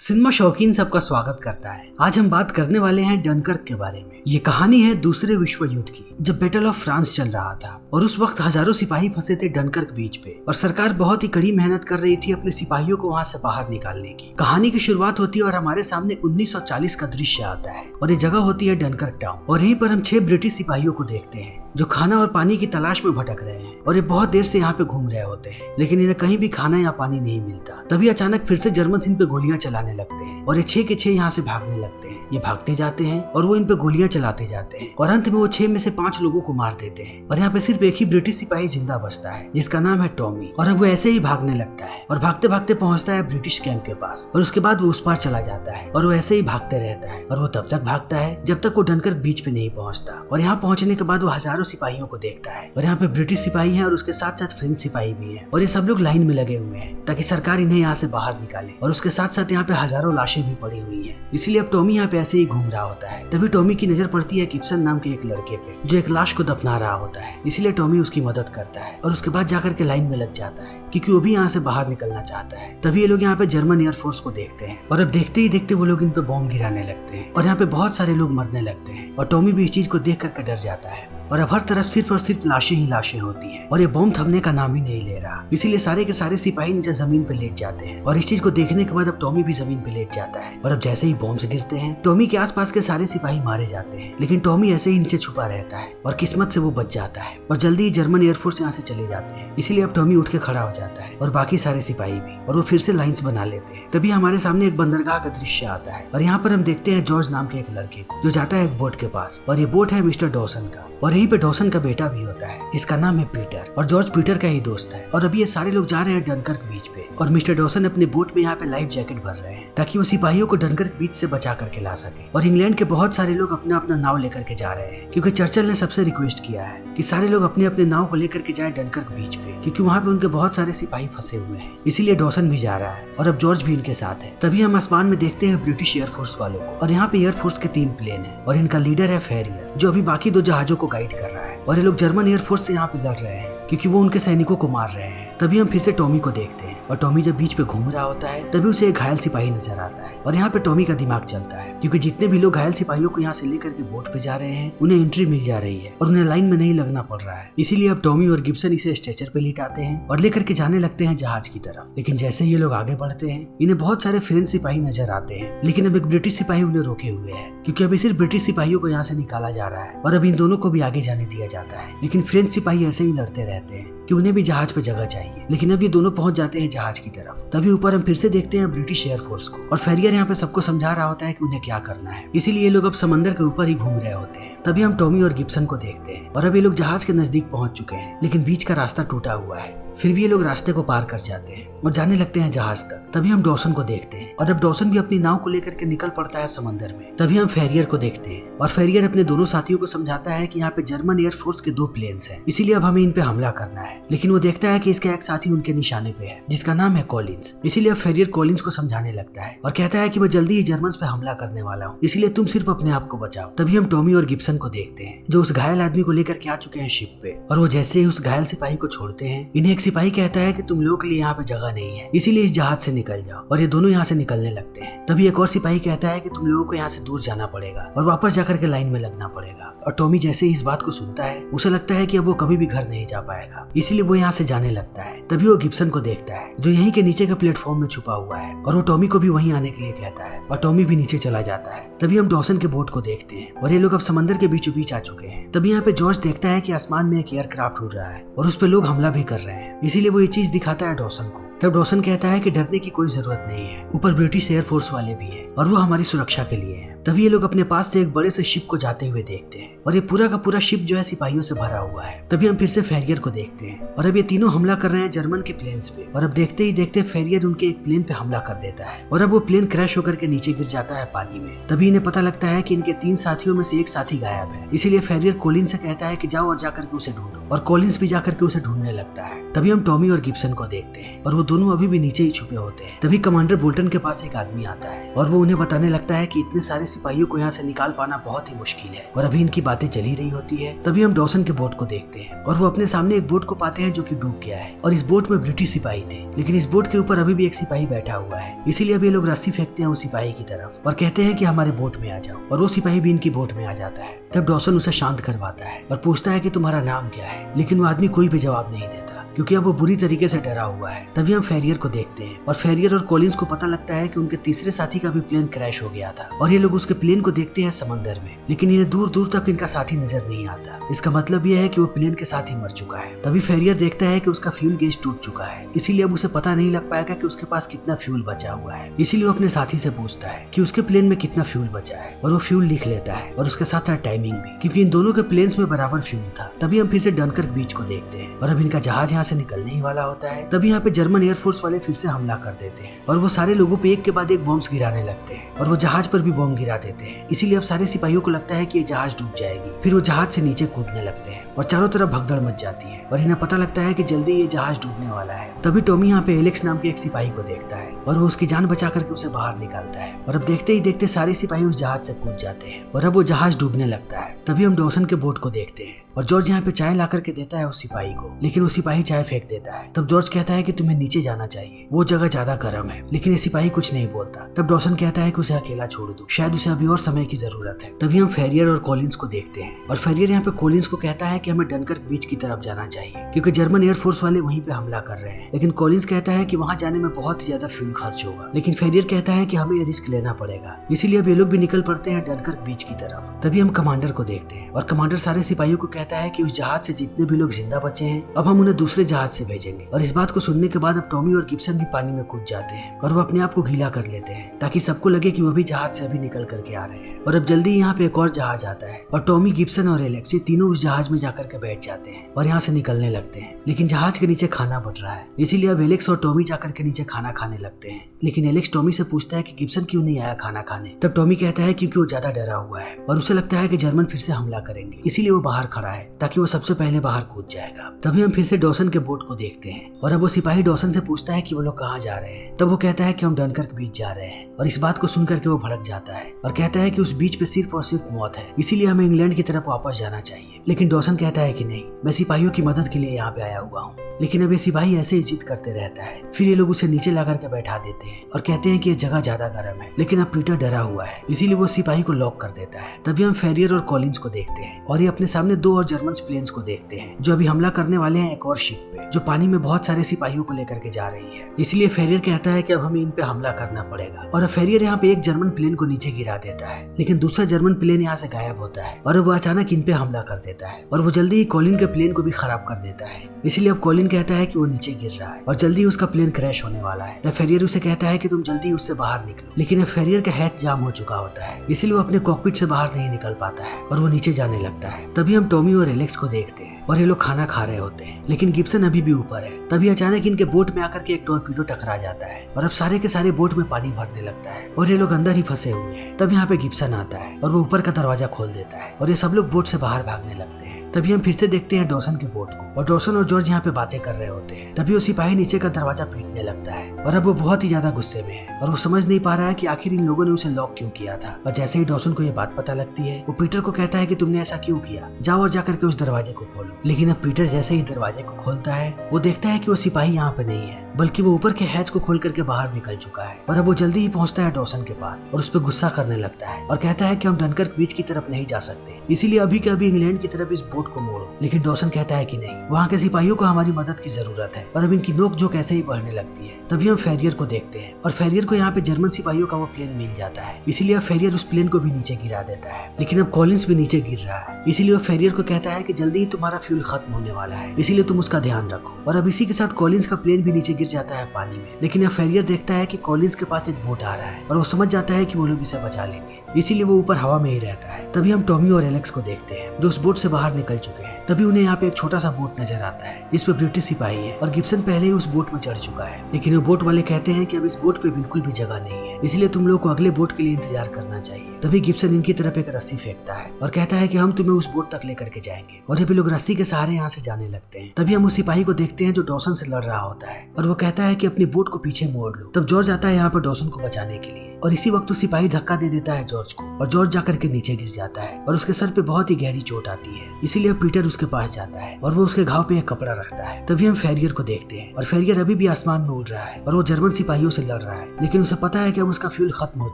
Cinema शौकीन सबका स्वागत करता है। आज हम बात करने वाले हैं डनकर्क के बारे में। ये कहानी है दूसरे विश्व युद्ध की, जब बैटल ऑफ फ्रांस चल रहा था और उस वक्त हजारों सिपाही फंसे थे डनकर्क बीच पे और सरकार बहुत ही कड़ी मेहनत कर रही थी अपने सिपाहियों को वहाँ से बाहर निकालने की। कहानी की शुरुआत होती है और हमारे सामने 1940 का दृश्य आता है और ये जगह होती है डनकर्क टाउन और यहीं पर हम 6 ब्रिटिश सिपाहियों को देखते हैं जो खाना और पानी की तलाश में भटक रहे हैं और ये बहुत देर से यहाँ पे घूम रहे होते हैं, लेकिन इन्हें कहीं भी खाना या पानी नहीं मिलता। तभी अचानक फिर से जर्मन इन पे गोलियां चलाने लगते हैं और ये 6 के 6 यहाँ से भागने लगते हैं। ये भागते जाते हैं और वो इन पे गोलियां चलाते जाते हैं और अंत में वो 6 में से 5 लोगों को मार देते हैं और यहाँ पे सिर्फ एक ही ब्रिटिश सिपाही जिंदा बचता है जिसका नाम है टॉमी। और अब वो ऐसे ही भागने लगता है और भागते भागते पहुंचता है ब्रिटिश कैंप के पास और उसके बाद वो उस पार चला जाता है और वो ऐसे ही भागते रहता है और वो तब तक भागता है जब तक वो डनकर्क बीच पे नहीं पहुंचता। और यहाँ पहुंचने के बाद वो हजारों सिपाहियों को देखता है और यहाँ पे ब्रिटिश सिपाही हैं और उसके साथ साथ फ्रेंच सिपाही भी हैं और ये सब लोग लाइन में लगे हुए हैं ताकि सरकार इन्हें यहाँ से बाहर निकाले। और उसके साथ साथ यहाँ पे हजारों लाशें भी पड़ी हुई हैं, इसलिए अब टॉमी यहाँ पे ऐसे ही घूम रहा होता है। तभी टॉमी की नजर पड़ती है गिब्सन नाम के एक लड़के पे जो एक लाश को दफना रहा होता है, इसलिए टॉमी उसकी मदद करता है और उसके बाद जाकर के लाइन में लग जाता है क्योंकि वो भी यहाँ से बाहर निकलना चाहता है। तभी ये लोग यहाँ पे जर्मन एयरफोर्स को देखते हैं और अब देखते ही देखते वो लोग इन पे बॉम्ब गिराने लगते हैं और यहाँ पे बहुत सारे लोग मरने लगते हैं और टॉमी भी इस चीज को देख करके डर जाता है। और अब हर तरफ सिर्फ और सिर्फ लाशें ही लाशें होती हैं और ये बॉम्ब थमने का नाम ही नहीं ले रहा, इसीलिए सारे के सारे सिपाही नीचे जमीन पे लेट जाते हैं। और इस चीज को देखने के बाद अब टॉमी भी जमीन पे लेट जाता है और अब जैसे ही बॉम्ब्स गिरते हैं टॉमी के आसपास के सारे सिपाही मारे जाते हैं, लेकिन टॉमी ऐसे ही नीचे छुपा रहता है और किस्मत से वो बच जाता है और जल्दी ही जर्मन एयरफोर्स यहाँ से चले जाते हैं। इसीलिए अब टॉमी उठ के खड़ा हो जाता है और बाकी सारे सिपाही भी, और वो फिर से लाइंस बना लेते हैं। तभी हमारे सामने एक बंदरगाह का दृश्य आता है और यहाँ पर हम देखते हैं जॉर्ज नाम के एक लड़के को जो जाता है एक बोट के पास और ये बोट है मिस्टर डॉसन का और यहीं पे डॉसन का बेटा भी होता है जिसका नाम है पीटर और जॉर्ज पीटर का ही दोस्त है। और अभी ये सारे लोग जा रहे हैं डनकर्क बीच पे और मिस्टर डॉसन अपने बोट में यहाँ पे लाइफ जैकेट भर रहे हैं ताकि वो सिपाहियों को डनकर्क बीच से बचा करके ला सके। और इंग्लैंड के बहुत सारे लोग अपना अपना नाव लेकर के जा रहे हैं क्योंकि चर्चिल ने सबसे रिक्वेस्ट किया है कि सारे लोग अपने अपने नाव को लेकर के जाए डनकर्क बीच पे क्योंकि वहाँ पे उनके बहुत सारे सिपाही फंसे हुए हैं, इसीलिए डॉसन भी जा रहा है और अब जॉर्ज भी इनके साथ है। तभी हम आसमान में देखते हैं ब्रिटिश एयरफोर्स वालों को और यहाँ पे एयरफोर्स के 3 प्लेन है और इनका लीडर है फेरियर जो अभी बाकी 2 जहाजों को गाइड कर रहा है और ये लोग जर्मन एयरफोर्स से यहाँ पे लड़ रहे हैं क्योंकि वो उनके सैनिकों को मार रहे हैं। तभी हम फिर से टॉमी को देखते हैं और टॉमी जब बीच पे घूम रहा होता है तभी उसे एक घायल सिपाही नजर आता है और यहाँ पे टॉमी का दिमाग चलता है क्योंकि जितने भी लोग घायल सिपाहियों को यहाँ से लेकर के बोट पे जा रहे हैं उन्हें एंट्री मिल जा रही है और उन्हें लाइन में नहीं लगना पड़ रहा है। इसीलिए अब टॉमी और गिब्सन इसे स्ट्रेचर पे लिटाते हैं और लेकर के जाने लगते हैं जहाज की तरफ। लेकिन जैसे ये लोग आगे बढ़ते हैं इन्हें बहुत सारे फ्रेंच सिपाही नजर आते हैं, लेकिन अब एक ब्रिटिश सिपाही उन्हें रोके हुए है क्योंकि अभी सिर्फ ब्रिटिश सिपाहियों को यहाँ से निकाला जा रहा है और अब इन दोनों को भी आगे जाने दिया जाता है। लेकिन फ्रेंच सिपाही ऐसे ही लड़ते रहते हैं कि उन्हें भी जहाज पे जगह चाहिए, लेकिन अब ये दोनों पहुंच जाते हैं जहाज की तरफ। तभी ऊपर हम फिर से देखते हैं ब्रिटिश एयरफोर्स को और फेरियर यहाँ पे सबको समझा रहा होता है कि उन्हें क्या करना है, इसीलिए ये लोग अब समंदर के ऊपर ही घूम रहे होते हैं। तभी हम टॉमी और गिब्सन को देखते हैं और अब ये लोग जहाज के नजदीक पहुंच चुके हैं, लेकिन बीच का रास्ता टूटा हुआ है। फिर भी ये लोग रास्ते को पार कर जाते हैं और जाने लगते हैं जहाज तक। तभी हम डॉसन को देखते हैं और अब डॉसन भी अपनी नाव को लेकर के निकल पड़ता है समंदर में। तभी हम फेरियर को देखते हैं और फेरियर अपने दोनों साथियों को समझाता है कि यहाँ पे जर्मन एयरफोर्स के 2 प्लेन्स हैं, इसीलिए अब हमें इन पे हमला करना है। लेकिन वो देखता है कि इसका एक साथी उनके निशाने पे है जिसका नाम है कॉलिंस, इसीलिए अब फेरियर कॉलिंस को समझाने लगता है और कहता है कि मैं जल्दी ही जर्मन्स पे हमला करने वाला हूँ, इसलिए तुम सिर्फ अपने आप को बचाओ। तभी हम टॉमी और गिब्सन को देखते हैं जो उस घायल आदमी को लेकर के आ चुके हैं शिप पे और वो जैसे ही उस घायल सिपाही को छोड़ते हैं इन्हें एक सिपाही कहता है कि तुम लोगों के लिए यहाँ पे जगह नहीं है, इसीलिए इस जहाज से निकल जाओ। और ये दोनों यहाँ से निकलने लगते हैं। तभी एक और सिपाही कहता है कि तुम लोगों को यहाँ से दूर जाना पड़ेगा और वापस जाकर के लाइन में लगना पड़ेगा। और टॉमी जैसे ही इस बात को सुनता है उसे लगता है कि अब वो कभी भी घर नहीं जा पाएगा, इसीलिए वो यहाँ से जाने लगता है। तभी वो गिब्सन को देखता है जो यहीं के नीचे के प्लेटफॉर्म में छुपा हुआ है और वो टॉमी को भी वहीं आने के लिए कहता है और टॉमी भी नीचे चला जाता है। तभी हम डॉसन के बोट को देखते हैं और ये लोग अब समंदर के बीचों बीच आ चुके हैं। तभी यहाँ पे जॉर्ज देखता है कि आसमान में एक एयरक्राफ्ट उड़ रहा है और उस पर लोग हमला भी कर रहे हैं, इसीलिए वो ये चीज दिखाता है डॉसन को। तब डॉसन कहता है कि डरने की कोई जरूरत नहीं है, ऊपर ब्रिटिश एयरफोर्स वाले भी हैं और वो हमारी सुरक्षा के लिए हैं। तभी ये लोग अपने पास से एक बड़े से शिप को जाते हुए देखते हैं और ये पूरा का पूरा शिप जो है सिपाहियों से भरा हुआ है। तभी हम फिर से फेरियर को देखते हैं और अब ये तीनों हमला कर रहे हैं जर्मन के प्लेन्स पे और अब देखते ही देखते फेरियर उनके एक प्लेन पे हमला कर देता है और अब वो प्लेन क्रैश होकर के नीचे गिर जाता है पानी में। तभी इन्हें पता लगता है कि इनके 3 साथियों में से एक साथी गायब है, इसीलिए फेरियर कॉलिंस से कहता है कि जाओ और जाकर के उसे ढूंढो और कॉलिंस भी जाकर के उसे ढूंढने लगता है। तभी हम टॉमी और गिब्सन को देखते हैं और वो दोनों अभी भी नीचे ही छुपे होते हैं। तभी कमांडर बोल्टन के पास एक आदमी आता है और वो उन्हें बताने लगता है कि इतने सारे सिपाहियों को यहाँ से निकाल पाना बहुत ही मुश्किल है और अभी इनकी बातें चल ही रही होती है। तभी हम डॉसन के बोट को देखते हैं और वो अपने सामने एक बोट को पाते हैं जो कि डूब गया है और इस बोट में ब्रिटिश सिपाही थे, लेकिन इस बोट के ऊपर अभी भी एक सिपाही बैठा हुआ है। इसीलिए अब ये लोग रस्सी फेंकते हैं उस सिपाही की तरफ और कहते हैं कि हमारे बोट में आ जाओ, और वो सिपाही भी इनकी बोट में आ जाता है। तब डॉसन उसे शांत करवाता है और पूछता है कि तुम्हारा नाम क्या है, लेकिन वो आदमी कोई भी जवाब नहीं देता क्योंकि अब वो बुरी तरीके से डरा हुआ है। तभी हम फेरियर को देखते हैं और फेरियर और कॉलिंस को पता लगता है कि उनके तीसरे साथी का भी प्लेन क्रैश हो गया था और ये लोग उसके प्लेन को देखते हैं समंदर में, लेकिन इन्हें दूर दूर तक इनका साथी नजर नहीं आता। इसका मतलब यह है कि वो प्लेन के साथ ही मर चुका है। तभी फेरियर देखता है कि उसका फ्यूल गेज टूट चुका है, इसीलिए अब उसे पता नहीं लग पाएगा कि उसके पास कितना फ्यूल बचा हुआ है। इसीलिए वो अपने साथी से पूछता है कि उसके प्लेन में कितना फ्यूल बचा है और वो फ्यूल लिख लेता है और उसके साथ साथ टाइमिंग भी, क्योंकि इन दोनों के प्लेन्स में बराबर फ्यूल था। तभी हम फिर से डनकर्क बीच को देखते हैं और अब इनका जहाज यहाँ से निकलने ही वाला होता है। तभी यहाँ पे जर्मन एयरफोर्स वाले फिर से हमला कर देते हैं और वो सारे लोगों पे एक के बाद एक बॉम्ब्स गिराने लगते हैं और वो जहाज पर भी बॉम्ब गिरा देते हैं। इसीलिए अब सारे सिपाहियों को लगता है कि ये जहाज डूब जाएगी। फिर वो जहाज से नीचे कूदने लगते हैं और चारों तरफ भगदड़ मच जाती है और इन्हें पता लगता है कि जल्दी ये जहाज डूबने वाला है। तभी टॉमी यहाँ पे एलेक्स नाम के एक सिपाही को देखता है और वो उसकी जान बचा करके उसे बाहर निकालता है और अब देखते ही देखते सारे सिपाही उस जहाज से कूद जाते हैं और अब वो जहाज डूबने लगता है। तभी हम डॉसन के बोट को देखते हैं और जॉर्ज यहाँ पे चाय ला करके देता है उस सिपाही को, लेकिन वो सिपाही चाय फेंक देता है। तब जॉर्ज कहता है कि तुम्हें नीचे जाना चाहिए, वो जगह ज्यादा गर्म है, लेकिन ये सिपाही कुछ नहीं बोलता। तब डॉसन कहता है कि उसे अकेला छोड़ दो, शायद उसे अभी और समय की जरूरत है। तभी हम फेरियर और कॉलिंस को देखते हैं और फेरियर यहाँ पे कॉलिंस को कहता है कि हमें डनकर्क बीच की तरफ जाना चाहिए क्योंकि जर्मन एयरफोर्स वाले वहीं पे हमला कर रहे हैं, लेकिन कॉलिंस कहता है कि वहां जाने में बहुत ही ज्यादा फ्यूल खर्च होगा, लेकिन फेरियर कहता है कि हमें ये रिस्क लेना पड़ेगा। इसीलिए अब ये लोग भी निकल पड़ते हैं डनकर्क बीच की तरफ। तभी हम कमांडर को देखते हैं और कमांडर सारे सिपाहियों को कहता है कि उस जहाज से जितने भी लोग जिंदा बचे हैं अब हम उन्हें दूसरे जहाज से भेजेंगे। और इस बात को सुनने के बाद अब टॉमी और गिब्सन भी पानी में कूद जाते हैं और वो अपने आप को गीला कर लेते हैं ताकि सबको लगे कि वो भी जहाज से अभी निकल करके आ रहे हैं। और अब जल्दी यहाँ पे एक और जहाज आता है और टॉमी, गिब्सन और एलेक्स ये तीनों उस जहाज में जाकर के बैठ जाते हैं और यहाँ से निकलने लगते हैं, लेकिन जहाज के नीचे खाना बन रहा है। इसीलिए अब एलेक्स और टॉमी जाकर के नीचे खाना खाने लगते हैं, लेकिन एलेक्स टॉमी से पूछता है कि गिब्सन क्यों नहीं आया खाना खाने। तब टॉमी कहता है क्योंकि वो ज्यादा डरा हुआ है और उसे लगता है कि जर्मन फिर से हमला करेंगे, इसीलिए वो बाहर खड़ा है ताकि वो सबसे पहले बाहर कूद जाएगा। तभी हम फिर से डॉसन के बोट को देखते हैं और अब वो सिपाही डॉसन से पूछता है कि वो लोग कहाँ जा रहे हैं। तब वो कहता है कि हम डनकर्क बीच जा रहे हैं और इस बात को सुनकर के वो भड़क जाता है और कहता है कि उस बीच पे सिर्फ और सिर्फ मौत है, इसीलिए हमें इंग्लैंड की तरफ वापस जाना चाहिए। लेकिन डॉसन कहता है कि नहीं, मैं सिपाहियों की मदद के लिए यहाँ पे आया हुआ हूँ। लेकिन अब ये सिपाही ऐसे ही जिद करते रहता है। फिर ये लोग उसे नीचे ला करके बैठा देते हैं और कहते हैं कि ये जगह ज्यादा गर्म है, लेकिन अब पीटर डरा हुआ है, इसीलिए वो सिपाही को लॉक कर देता है। तभी हम फेरियर और कॉलिंस को देखते हैं और ये अपने सामने दो और जर्मन प्लेन्स को देखते हैं जो अभी हमला करने वाले हैं एक और शिप पे जो पानी में बहुत सारे सिपाहियों को लेकर के जा रही है। इसलिए फेरियर कहता है कि अब हमें इन पे हमला करना पड़ेगा और अब फेरियर यहाँ पे एक जर्मन प्लेन को नीचे गिरा देता है, लेकिन दूसरा जर्मन प्लेन यहाँ से गायब होता है और वो अचानक इन पे हमला कर देता है और वो जल्दी ही कॉलिन के प्लेन को भी खराब कर देता है। इसलिए अब कॉलिन कहता है कि वो नीचे गिर रहा है और जल्दी उसका प्लेन क्रैश होने वाला है। तब फेरियर उसे कहता है कि तुम जल्दी उससे बाहर निकलो, लेकिन अब फेरियर का हैच जाम हो चुका होता है, इसलिए वो अपने कॉकपिट से बाहर नहीं निकल पाता है और वो नीचे जाने लगता है। तभी हम टॉमी और एलेक्स को देखते हैं और ये लोग खाना खा रहे होते हैं, लेकिन गिब्सन अभी भी ऊपर है। तभी अचानक इनके बोट में आकर के एक टॉर्पीडो टकरा जाता है और अब सारे के सारे बोट में पानी भरने लगता है और ये लोग अंदर ही फंसे हुए हैं। तब यहाँ पे गिब्सन आता है और वो ऊपर का दरवाजा खोल देता है और ये सब लोग बोट से बाहर भागने लगते हैं। तभी हम फिर से देखते हैं डॉसन के बोट को और डॉसन और जॉर्ज यहाँ पे बातें कर रहे होते हैं। तभी वो सिपाही नीचे का दरवाजा पीटने लगता है और अब वो बहुत ही ज्यादा गुस्से में है और वो समझ नहीं पा रहा है कि आखिर इन लोगों ने उसे लॉक क्यों किया था। और जैसे ही डॉसन को ये बात पता लगती है वो पीटर को कहता है कि तुमने ऐसा क्यों किया, जाओ और जाकर के उस दरवाजे को खोलो। लेकिन अब पीटर जैसे ही दरवाजे को खोलता है वो देखता है कि वो सिपाही यहाँ पे नहीं है, बल्कि वो ऊपर के हैच को खोल करके बाहर निकल चुका है। और अब वो जल्दी ही पहुंचता है डॉसन के पास और उस पर गुस्सा करने लगता है और कहता है कि हम डनकर्क बीच की तरफ नहीं जा सकते, इसीलिए अभी के अभी इंग्लैंड की तरफ इस बोट को मोड़ो। लेकिन डॉसन कहता है कि नहीं, वहाँ के सिपाहियों को हमारी मदद की जरूरत है और अब इनकी नोक-झोंक ऐसे ही बढ़ने लगती है। तभी हम फेरियर को देखते हैं और फेरियर को यहाँ पे जर्मन सिपाहियों का वो प्लेन मिल जाता है, इसीलिए अब फेरियर उस प्लेन को भी नीचे गिरा देता है। लेकिन अब कॉलिंस भी नीचे गिर रहा है, इसीलिए वो फेरियर को कहता है कि जल्दी ही तुम्हारा फ्यूल खत्म होने वाला है, इसीलिए तुम उसका ध्यान रखो। और अब इसी के साथ कॉलिंस का प्लेन भी नीचे गिर जाता है पानी में। लेकिन अब फेरियर देखता है कि कॉलिंस के पास एक बोट आ रहा है और वो समझ जाता है कि वो लोग इसे बचा लेंगे, इसीलिए वो ऊपर हवा में ही रहता है। तभी हम टॉमी और एलेक्स को देखते हैं जो उस बोट से बाहर निकल चुके हैं तभी उन्हें यहाँ पे एक छोटा सा बोट नजर आता है जिसपे ब्रिटिश सिपाही है और गिब्सन पहले ही उस बोट में चढ़ चुका है, लेकिन वो बोट वाले कहते हैं कि अब इस बोट पे बिल्कुल भी जगह नहीं है, इसलिए तुम लोग को अगले बोट के लिए इंतजार करना चाहिए। तभी गिब्सन इनकी तरफ एक रस्सी फेंकता है और कहता है कि हम तुम्हें उस बोट तक लेकर के जाएंगे, और ये भी लोग रस्सी के सहारे यहाँ से जाने लगते हैं। तभी हम उस सिपाही को देखते हैं जो डॉसन से लड़ रहा होता है और वो कहता है कि अपनी बोट को पीछे मोड़ लो। तब जॉर्ज आता है यहाँ पर डॉसन को बचाने के लिए, और इसी वक्त सिपाही धक्का दे देता है जॉर्ज को और जॉर्ज जाकर के नीचे गिर जाता है और उसके सर पे बहुत ही गहरी चोट आती है। इसीलिए पीटर उसके पास जाता है और वो उसके घाव पे एक कपड़ा रखता है। तभी हम फेरियर को देखते हैं और फेरियर अभी भी आसमान में उड़ रहा है और वो जर्मन सिपाहियों से लड़ रहा है, लेकिन उसे पता है कि अब उसका फ्यूल खत्म हो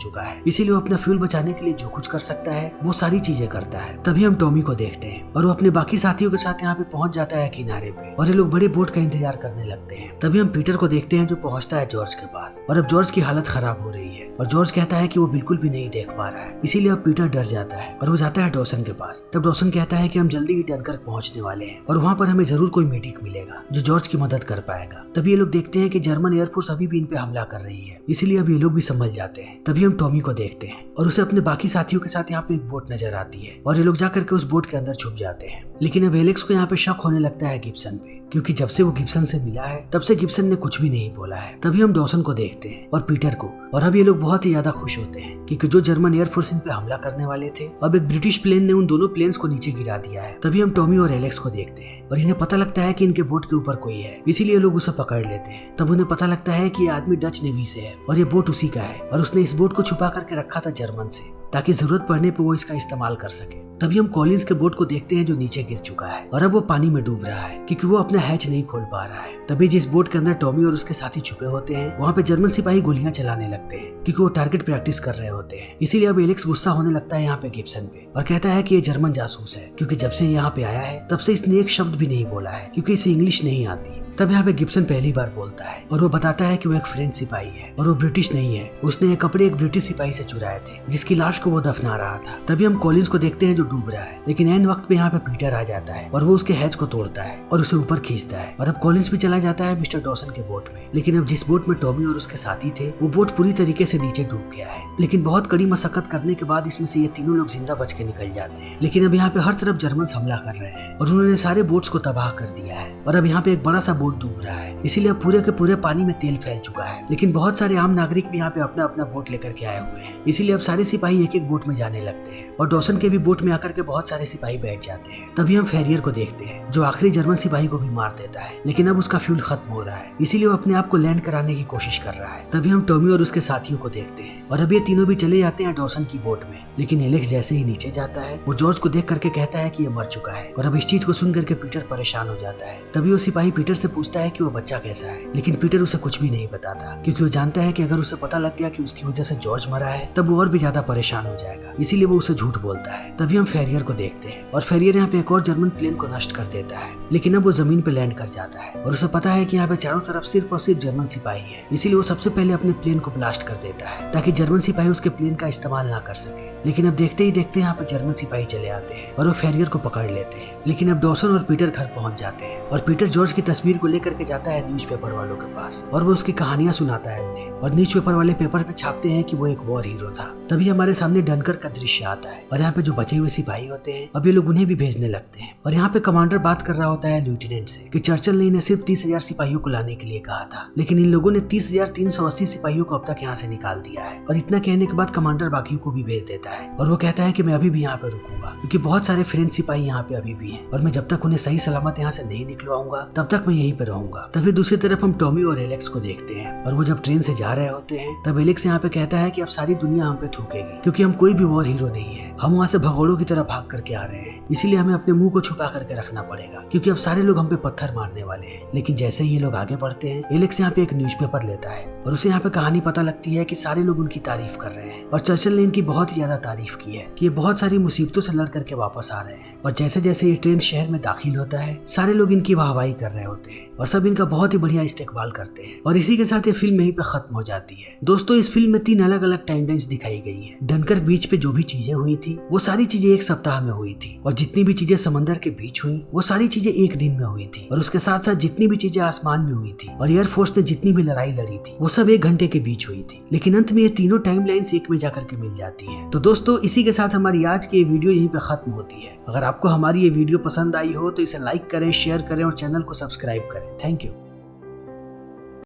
चुका है, इसीलिए वो अपना फ्यूल बचाने के लिए जो कुछ कर सकता है वो सारी चीजें करता है। तभी हम टॉमी को देखते हैं और वो अपने बाकी साथियों के साथ यहाँ पे पहुंच जाता है किनारे पे, और ये लोग बड़े बोट का इंतजार करने लगते हैं। तभी हम पीटर को देखते हैं जो पहुंचता है जॉर्ज के पास, और अब जॉर्ज की हालत खराब हो रही है और जॉर्ज कहता है कि वो बिल्कुल भी नहीं देख पा रहा है, इसीलिए अब पीटर डर जाता है और वो जाता है डॉसन के पास। तब डॉसन कहता है कि हम जल्दी ही डनकर्क पहुंचने वाले हैं और वहाँ पर हमें जरूर कोई मेडिक मिलेगा जो जॉर्ज की मदद कर पाएगा। तभी ये लोग देखते हैं कि जर्मन एयरफोर्स अभी भी इन पे हमला कर रही है, इसीलिए अब ये लोग भी संभल जाते हैं। तभी हम टॉमी को देखते हैं और उसे अपने बाकी साथियों के साथ यहाँ पे एक बोट नजर आती है और ये लोग जाकर के उस बोट के अंदर छुप जाते हैं। लेकिन अब एलेक्स को यहाँ पे शक होने लगता है गिब्सन पे, क्योंकि जब से वो गिब्सन से मिला है तब से गिब्सन ने कुछ भी नहीं बोला है। तभी हम डॉसन को देखते हैं और पीटर को, और अब ये लोग बहुत ही ज्यादा खुश होते हैं क्योंकि जो जर्मन एयरफोर्स इन पे हमला करने वाले थे अब एक ब्रिटिश प्लेन ने उन दोनों प्लेन्स को नीचे गिरा दिया है। तभी हम टॉमी और एलेक्स को देखते हैं और इन्हें पता लगता है कि इनके बोट के ऊपर कोई है, इसीलिए लोग उसे पकड़ लेते हैं। तब उन्हें पता लगता है कि ये आदमी डच नेवी से है और ये बोट उसी का है, और उसने इस बोट को छुपा करके रखा था जर्मन से ताकि जरूरत पड़ने पर वो इसका इस्तेमाल कर सके। तभी हम कॉलिंस के बोट को देखते हैं जो नीचे गिर चुका है और अब वो पानी में डूब रहा है क्योंकि वो अपना हैच नहीं खोल पा रहा है। तभी जिस बोट के अंदर टॉमी और उसके साथी छुपे होते हैं वहाँ पे जर्मन सिपाही गोलियां चलाने लगते हैं क्योंकि वो टारगेट प्रैक्टिस कर रहे होते हैं। इसीलिए अब एलेक्स गुस्सा होने लगता है यहाँ पे गिब्सन पे और कहता है कि ये जर्मन जासूस है, क्योंकि जब से यहाँ पे आया है तब से इसने एक शब्द भी नहीं बोला है क्योंकि इसे इंग्लिश नहीं आती। तब यहाँ पे गिब्सन पहली बार बोलता है और वो बताता है कि वो एक फ्रेंच सिपाही है और वो ब्रिटिश नहीं है, उसने ये कपड़े एक ब्रिटिश सिपाही से चुराए थे जिसकी लाश को वो दफना रहा था। तभी हम कॉलिंस को देखते हैं जो डूब रहा है, लेकिन एन वक्त पे यहाँ पे पीटर आ जाता है और वो उसके हैच को तोड़ता है और उसे ऊपर खींचता है, और अब कॉलिंस भी चला जाता है मिस्टर डॉसन के बोट में। लेकिन अब जिस बोट में टॉमी और उसके साथी थे वो बोट पूरी तरीके से नीचे डूब गया है, लेकिन बहुत कड़ी मशक्कत करने के बाद इसमें से ये तीनों लोग जिंदा बच के निकल जाते हैं। लेकिन अब यहाँ पे हर तरफ जर्मन हमला कर रहे हैं और उन्होंने सारे बोट्स को तबाह कर दिया है, और अब यहाँ पे एक बड़ा सा बोट डूब रहा है, इसीलिए अब पूरे के पूरे पानी में तेल फैल चुका है। लेकिन बहुत सारे आम नागरिक भी यहाँ पे अपना अपना बोट लेकर के आए हुए हैं, इसीलिए अब सारे सिपाही एक एक बोट में जाने लगते हैं और डॉसन के भी बोट में आकर के बहुत सारे सिपाही बैठ जाते हैं। तभी हम फेरियर को देखते हैं जो आखिरी जर्मन सिपाही को भी मार देता है, लेकिन अब उसका फ्यूल खत्म हो रहा है, इसीलिए वो अपने आप को लैंड कराने की कोशिश कर रहा है। तभी हम टॉमी और उसके साथियों को देखते हैं और अब ये तीनों भी चले जाते हैं डॉसन की बोट में, लेकिन एलेक्स जैसे ही नीचे जाता है वो जॉर्ज को देख करके कहता है कि ये मर चुका है, और अब इस चीज को सुन करके पीटर परेशान हो जाता है। तभी वो सिपाही पीटर से पूछता है कि वो बच्चा कैसा है, लेकिन पीटर उसे कुछ भी नहीं बताता क्योंकि वो जानता है कि अगर उसे पता लग गया कि उसकी वजह से जॉर्ज मरा है तब वो और भी ज्यादा परेशान हो जाएगा, इसीलिए वो उसे झूठ बोलता है। तभी हम फेरियर को देखते हैं और फेरियर यहाँ पे एक और जर्मन प्लेन को नष्ट कर देता है, लेकिन अब वो जमीन पे लैंड कर जाता है और उसे पता है कि यहाँ पे चारों तरफ सिर्फ और सिर्फ जर्मन सिपाही है, इसीलिए वो सबसे पहले अपने प्लेन को ब्लास्ट कर देता है ताकि जर्मन सिपाही उसके प्लेन का इस्तेमाल ना कर सके। लेकिन अब देखते ही देखते यहाँ पे जर्मन सिपाही चले आते हैं और वो फेरियर को पकड़ लेते हैं। लेकिन अब डॉसन और पीटर घर पहुंच जाते हैं और पीटर जॉर्ज की तस्वीर को लेकर के जाता है न्यूज़पेपर वालों के पास और वो उसकी कहानियां सुनाता है उन्हें, और न्यूज़पेपर वाले पेपर में छापते हैं कि वो एक वॉर हीरो था। तभी हमारे सामने डनकर्क का दृश्य आता है और यहाँ पे जो बचे हुए सिपाही होते हैं अब ये लोग उन्हें भी भेजने लगते हैं, और यहाँ पे कमांडर बात कर रहा होता है लेफ्टिनेंट से कि चर्चिल ने इन्हें सिर्फ 30,000 सिपाहियों को लाने के लिए कहा था, लेकिन इन लोगों ने 30,380 सिपाहियों को अब तक यहाँ से निकाल दिया है। और इतना कहने के बाद कमांडर बाकियों को भी भेज देता है और वो कहता है कि मैं अभी भी यहाँ पे रुकूंगा क्योंकि बहुत सारे फ्रेंच सिपाही यहाँ पे अभी भी हैं और मैं जब तक उन्हें सही सलामत यहाँ से नहीं निकलवाऊंगा तब तक मैं यहीं पे रहूंगा। तभी दूसरी तरफ हम टॉमी और एलेक्स को देखते हैं और वो जब ट्रेन से जा रहे होते हैं तब एलेक्स यहाँ पे कहता है कि अब सारी दुनिया हम पे थूकेगी क्योंकि हम कोई भी वॉर हीरो नहीं है, हम वहाँ से भगोड़ों की तरह भाग करके आ रहे हैं, इसीलिए हमें अपने मुंह को छुपा करके रखना पड़ेगा क्योंकि अब सारे लोग हम पे पत्थर मारने वाले हैं। लेकिन जैसे ही ये लोग आगे बढ़ते हैं एलेक्स यहाँ पे एक न्यूज़पेपर लेता है और उसे यहाँ पे कहानी पता लगती है कि सारे लोग उनकी तारीफ कर रहे हैं और चर्चिल ने इनकी बहुत ही ज्यादा तारीफ की है कि ये बहुत सारी मुसीबतों से लड़ करके वापस आ रहे हैं। और जैसे जैसे ये ट्रेन शहर में दाखिल होता है सारे लोग इनकी वाहवाही कर रहे होते हैं और सब इनका बहुत ही बढ़िया इस्तेकबाल करते हैं और इसी के साथ ये फिल्म यहीं पे खत्म हो जाती है। दोस्तों इस फिल्म में 3 अलग अलग टाइमलाइंस दिखाई गई है। डनकर्क बीच पे जो भी चीजें हुई थी वो सारी चीजें एक सप्ताह में हुई थी, और जितनी भी चीजें समंदर के बीच हुई वो सारी चीजें एक दिन में हुई थी, और उसके साथ साथ जितनी भी चीजें आसमान में हुई थी और एयरफोर्स ने जितनी भी लड़ाई लड़ी थी वो सब 1 घंटे के बीच हुई थी। लेकिन अंत में ये तीनों टाइमलाइंस एक में जाकर के मिल जाती है। तो दोस्तों इसी के साथ हमारी आज की ये वीडियो यहीं पे खत्म होती है। अगर आपको हमारी ये वीडियो पसंद आई हो तो इसे लाइक करें, शेयर करें और चैनल को सब्सक्राइब करें। Thank you.